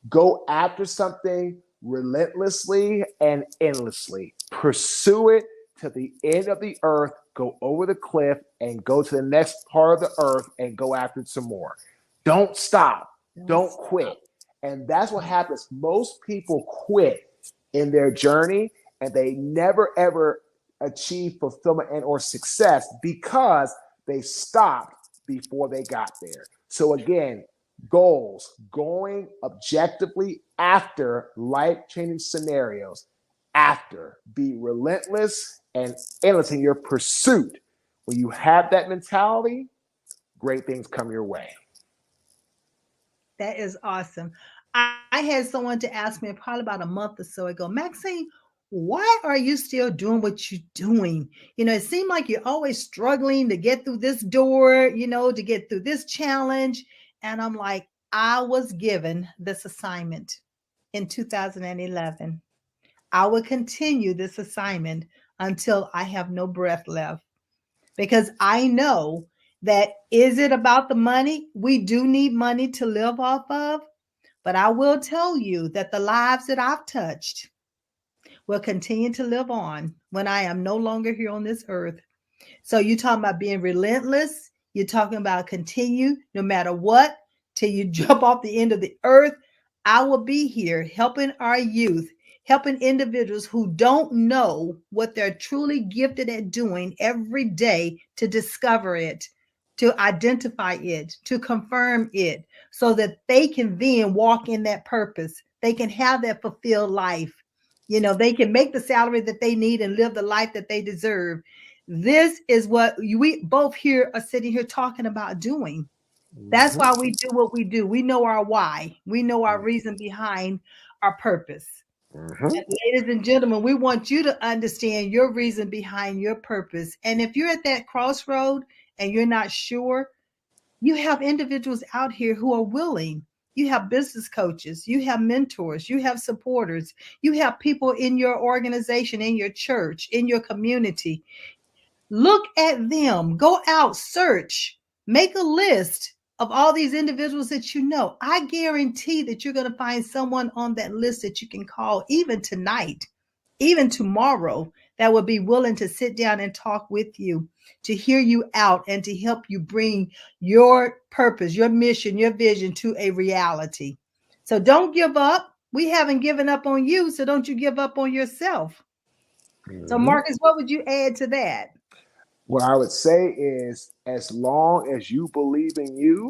go after something relentlessly and endlessly. Pursue it to the end of the earth, go over the cliff and go to the next part of the earth and go after it some more. Don't stop. Don't quit. And that's what happens. Most people quit in their journey and they never, ever achieve fulfillment and or success because they stopped before they got there. So again, goals, going objectively after life-changing scenarios, be relentless and endless in your pursuit. When you have that mentality, great things come your way. That is awesome. I had someone to ask me probably about a month or so ago, Maxine, why are you still doing what you're doing? It seemed like you're always struggling to get through this door, to get through this challenge. And I'm like, I was given this assignment in 2011. I will continue this assignment until I have no breath left, because I know that, is it about the money? We do need money to live off of. But I will tell you that the lives that I've touched will continue to live on when I am no longer here on this earth. So you're talking about being relentless. You're talking about continue no matter what till you jump off the end of the earth. I will be here helping our youth, helping individuals who don't know what they're truly gifted at doing every day to discover it, to identify it, to confirm it, so that they can then walk in that purpose. They can have that fulfilled life. They can make the salary that they need and live the life that they deserve. This is what we both here are sitting here talking about doing. That's why we do what we do. We know our why. We know our reason behind our purpose. And ladies and gentlemen, we want you to understand your reason behind your purpose. And if you're at that crossroad and you're not sure, you have individuals out here who are willing You have business coaches, you have mentors, you have supporters, you have people in your organization, in your church, in your community. Look at them, go out, search, make a list of all these individuals that you know. I guarantee that you're going to find someone on that list that you can call even tonight, even tomorrow, that would be willing to sit down and talk with you, to hear you out, and to help you bring your purpose, your mission, your vision to a reality. So don't give up. We haven't given up on you, so don't you give up on yourself. So, Mm-hmm. Marcus, what would you add to that? What I would say is, as long as you believe in you,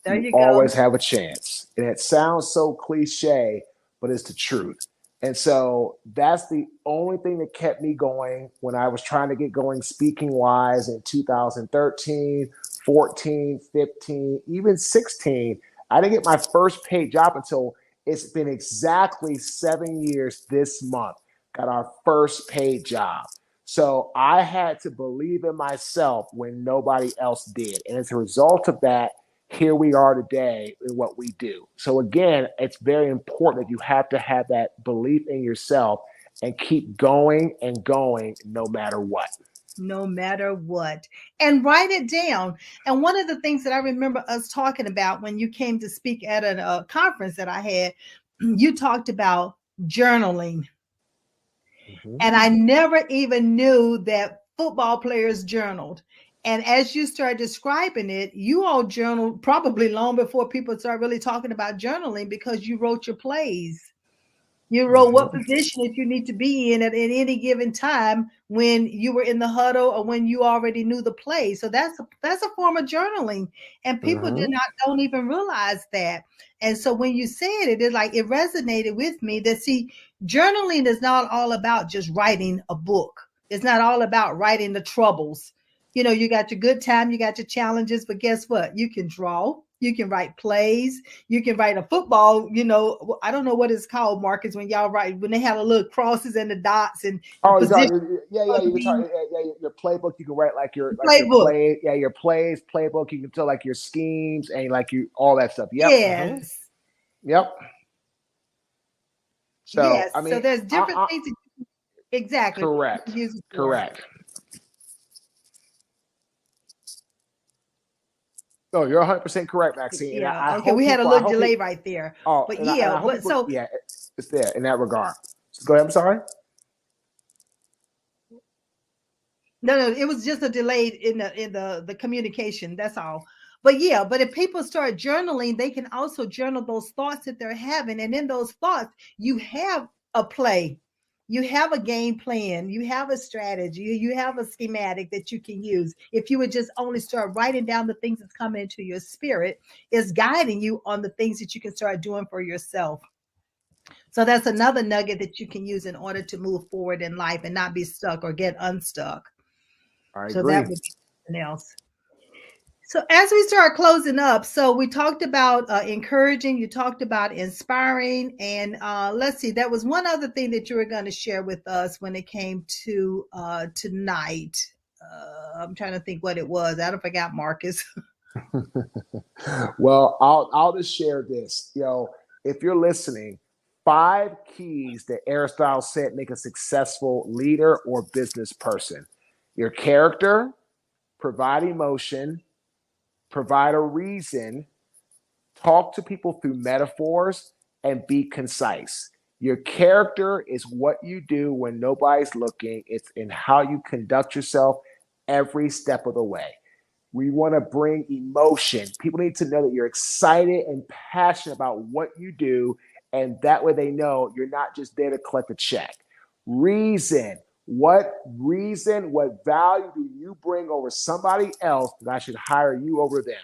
There you you go. always have a chance. And it sounds so cliche, but it's the truth. And so that's the only thing that kept me going when I was trying to get going speaking wise in 2013, 14, 15, even 16. I didn't get my first paid job until it's been exactly 7 years this month. Got our first paid job. So I had to believe in myself when nobody else did. And as a result of that, here we are today in what we do. So again, it's very important that you have to have that belief in yourself and keep going and going no matter what. No matter what. And write it down. And one of the things that I remember us talking about when you came to speak at a conference that I had, you talked about journaling. Mm-hmm. And I never even knew that football players journaled. And as you start describing it, you all journaled probably long before people start really talking about journaling, because you wrote your plays. You wrote what Mm-hmm. position that you need to be in at any given time when you were in the huddle or when you already knew the play. So that's a form of journaling, and people do Mm-hmm. not don't even realize that. And so when you said it, it resonated with me that, see, journaling is not all about just writing a book. It's not all about writing the troubles. You got your good time, you got your challenges, but guess what? You can draw, you can write plays, you can write a football, I don't know what it's called, Marcus, when y'all write, when they have the little crosses and the dots and the Oh, position yeah. of You can talk, the your playbook. You can write like your playbook. play, yeah, your plays, playbook. You can tell like your schemes and like you all that stuff. Yep. Mm-hmm. Yes. Yep. So Yes. I So mean, there's different things that exactly you correct, can use it for. correct. No, you're 100% correct, Maxine. And Yeah. I Okay. hope We had a people. I little hope delay people. right there. Oh, But and yeah, I hope but people. so Yeah, it's there in that regard. So go ahead. I'm sorry. no, it was just a delay in the communication. That's all. But yeah, but if people start journaling, they can also journal those thoughts that they're having, and in those thoughts, you have a play, you have a game plan, you have a strategy, you have a schematic that you can use. If you would just only start writing down the things that's coming into your spirit, is guiding you on the things that you can start doing for yourself. So that's another nugget that you can use in order to move forward in life and not be stuck or get unstuck. I So that agree. would be something else. So as we start closing up, so we talked about encouraging, you talked about inspiring, and let's see, that was one other thing that you were going to share with us when it came to tonight. I'm trying to think what it was. I don't forgot, Marcus. Well, I'll just share this. If you're listening, 5 keys that Aristotle said make a successful leader or business person: your character, provide emotion, provide a reason, talk to people through metaphors, and be concise. Your character is what you do when nobody's looking. It's in how you conduct yourself every step of the way. We want to bring emotion. People need to know that you're excited and passionate about what you do, and that way they know you're not just there to collect a check. Reason. What value do you bring over somebody else that I should hire you over them?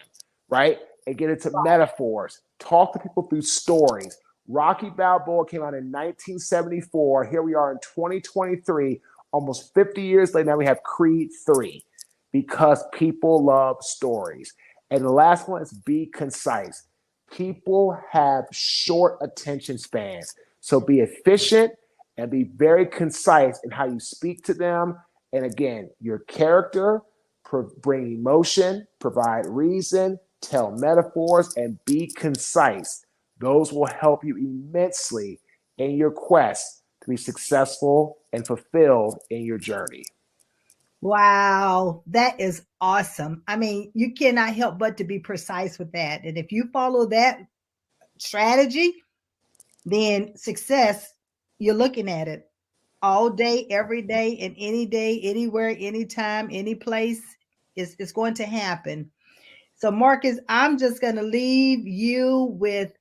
Right? And get into metaphors. Talk to people through stories. Rocky Balboa came out in 1974. Here we are in 2023, almost 50 years later. Now we have Creed 3 because people love stories. And the last one is be concise. People have short attention spans. So be efficient and be very concise in how you speak to them. And again, your character, bring emotion, provide reason, tell metaphors, and be concise. Those will help you immensely in your quest to be successful and fulfilled in your journey. Wow, that is awesome. I mean, you cannot help but to be precise with that. And if you follow that strategy, then success, you're looking at it all day, every day, and any day, anywhere, anytime, any place, is going to happen. So, Marcus, I'm just going to leave you with,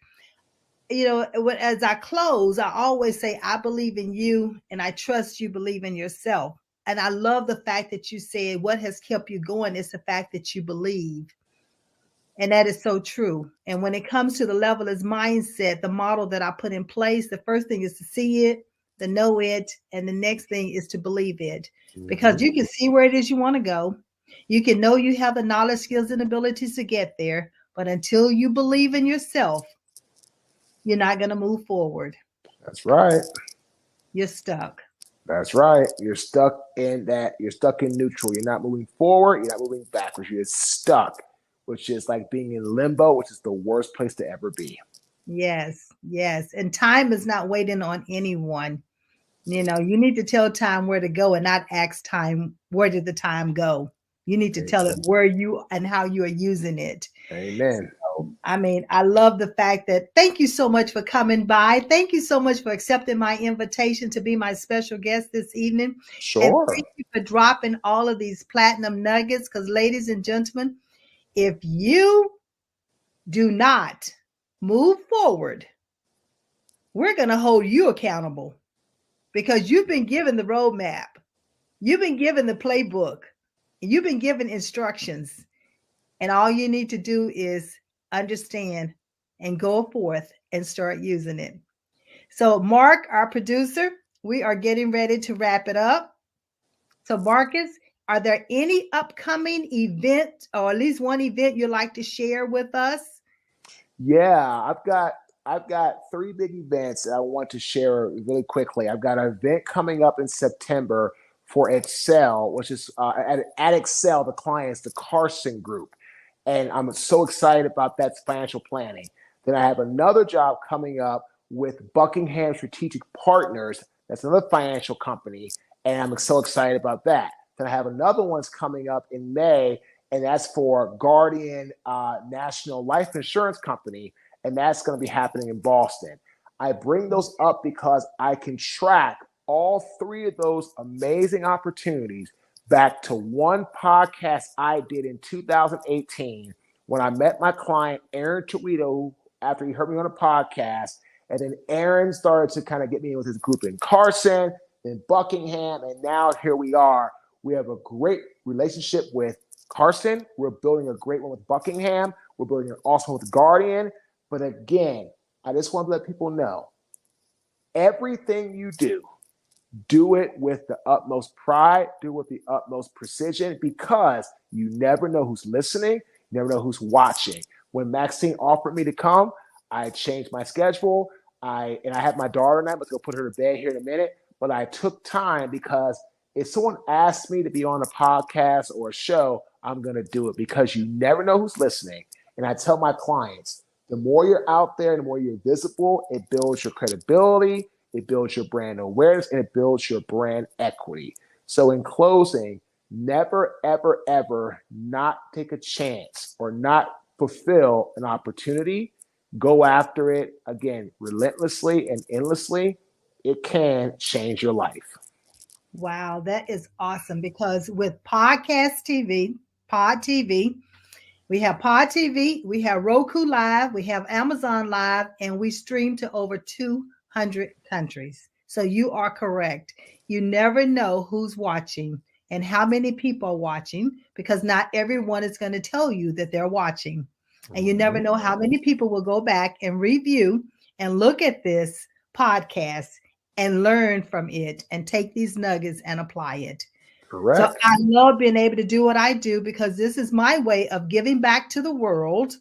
as I close, I always say, I believe in you and I trust you believe in yourself. And I love the fact that you said what has kept you going is the fact that you believe. And that is so true. And when it comes to the level is mindset, the model that I put in place, the first thing is to see it, to know it, and the next thing is to believe it. Because you can see where it is you want to go. You can know you have the knowledge, skills, and abilities to get there. But until you believe in yourself, you're not going to move forward. That's right. You're stuck. That's right. You're stuck in that. You're stuck in neutral. You're not moving forward. You're not moving backwards. You're stuck, which is like being in limbo, which is the worst place to ever be. Yes, yes. And time is not waiting on anyone. You need to tell time where to go and not ask time, where did the time go? You need to tell it where you and how you are using it. Amen. So, I mean, I love the fact that thank you so much for coming by. Thank you so much for accepting my invitation to be my special guest this evening. Sure. And thank you for dropping all of these platinum nuggets because, ladies and gentlemen, if you do not move forward, we're going to hold you accountable because you've been given the roadmap. You've been given the playbook. You've been given instructions. And all you need to do is understand and go forth and start using it. So, Mark, our producer, we are getting ready to wrap it up. So, Marcus, are there any upcoming events or at least one event you'd like to share with us? Yeah, I've got three big events that I want to share really quickly. I've got an event coming up in September for Excel, which is at Excel, the clients, the Carson Group. And I'm so excited about that financial planning. Then I have another job coming up with Buckingham Strategic Partners. That's another financial company. And I'm so excited about that. Then I have another one's coming up in May, and that's for Guardian National Life Insurance Company. And that's going to be happening in Boston. I bring those up because I can track all three of those amazing opportunities back to one podcast I did in 2018 when I met my client, Aaron Torito, after he heard me on a podcast. And then Aaron started to kind of get me in with his group in Carson, then Buckingham, and now here we are. We have a great relationship with Carson. We're building a great one with Buckingham. We're building also with Guardian. But again, I just want to let people know, everything you do it with the utmost pride, do it with the utmost precision, because you never know who's listening, you never know who's watching. When Maxine offered me to come, I changed my schedule. I have my daughter tonight. I'm going to go put her to bed here in a minute. But I took time because if someone asks me to be on a podcast or a show, I'm going to do it because you never know who's listening. And I tell my clients, the more you're out there, the more you're visible, it builds your credibility, it builds your brand awareness, and it builds your brand equity. So in closing, never, ever, ever not take a chance or not fulfill an opportunity. Go after it, again, relentlessly and endlessly. It can change your life. Wow, that is awesome because with podcast TV, Pod TV, we have Pod TV, we have Roku Live, we have Amazon Live, and we stream to over 200 countries. So you are correct. You never know who's watching and how many people are watching because not everyone is going to tell you that they're watching. And you never know how many people will go back and review and look at this podcast and learn from it and take these nuggets and apply it. Correct. So I love being able to do what I do because this is my way of giving back to the world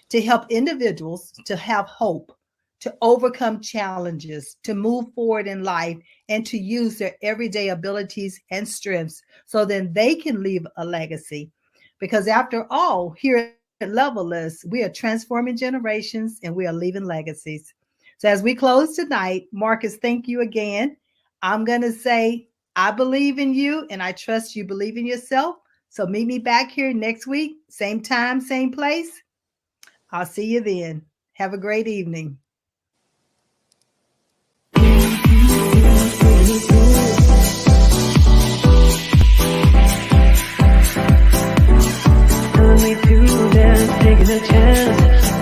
to help individuals to have hope, to overcome challenges, to move forward in life, and to use their everyday abilities and strengths so then they can leave a legacy. Because after all, here level we are transforming generations and we are leaving legacies. So as we close tonight, Marcus, thank you again. I'm going to say, I believe in you and I trust you believe in yourself. So meet me back here next week, same time, same place. I'll see you then. Have a great evening. Taking a chance.